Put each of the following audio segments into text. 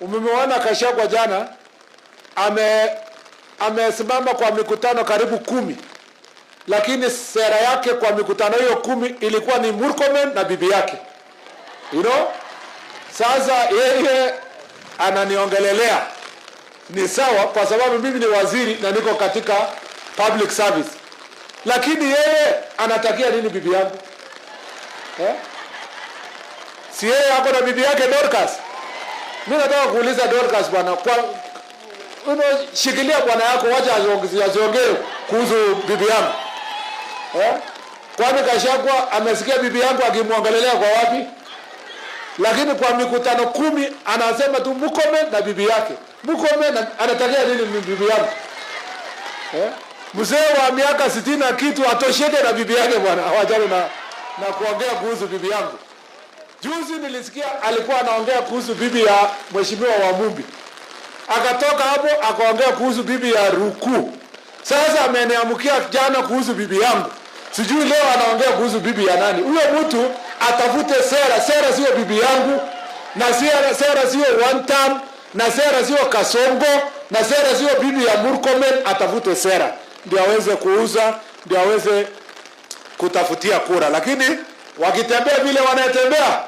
Umemwona Gachagua jana amesimama kwa mikutano karibu 10, lakini sera yake kwa mikutano hiyo 10 ilikuwa ni Murkomen na bibi yake. You know? Sasa yeye ananiongelelea. Ni sawa kwa sababu mimi ni waziri na niko katika public service. Lakini yeye anatakia nini bibi yangu? Si yeye ako na bibi yake Dorcas? Mimi nataka kuuliza Dorcas bwana, kwa shikilia bwana yako, wacha aziongee kuhusu bibi yangu. Kwani Gachagua amesikia bibi yangu akimwangalia kwa wapi? Lakini kwa mikutano 10 anasema tu Murkomen na bibi yake. Murkomen anatakia nini bibi yangu? Mzee wa miaka 60 na kitu atosheke na bibi yake bwana. Hawajali na kuongea kuhusu bibi yangu. Juzi nilisikia alikuwa anaongea kuhusu bibi ya mheshimiwa Wamumbi. Akatoka hapo akaongea kuhusu bibi ya Ruku. Sasa ameniamukia jana kuhusu bibi yangu. Sijui leo anaongea kuhusu bibi ya nani. Huyo mtu atafute sera. Sera sio bibi yangu, na sera sio one term, na sera sio Kasongo, na sera sio bibi ya Murkomen. Atafute sera ndio aweze kuuza, ndio aweze kutafutia kura. Lakini wakitembea vile wanatembea,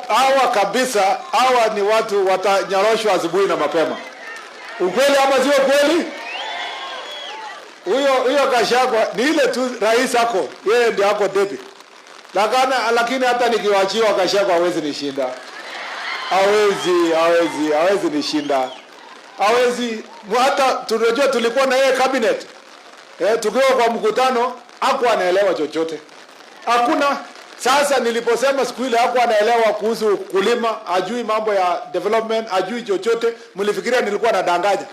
hawa kabisa, hawa ni watu watanyoroshwa asubuhi na mapema. Ukweli ama sio kweli? Huyo Gachagua ni ile tu rais ako, yeye ndio ako debi. Lakini hata nikiwachiwa Gachagua hawezi nishinda. Hawezi nishinda. Hawezi, hata tunajua tulikuwa na yeye cabinet. Tukiwa kwa mkutano hakuwa anaelewa chochote. Hakuna. Sasa niliposema siku ile hakuwa anaelewa kuhusu kulima, ajui mambo ya development, ajui chochote, mlifikiria nilikuwa nadanganya.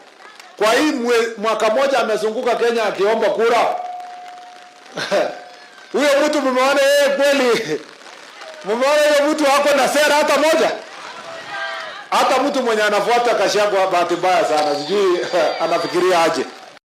Kwa hii mwaka moja amezunguka Kenya akiomba kura. Huyo mtu mmeona yeye kweli? Mmeona yeye mtu hako na sera hata moja? Hata mtu mwenye anafuata Gachagua bahati mbaya sana. Sijui anafikiria aje.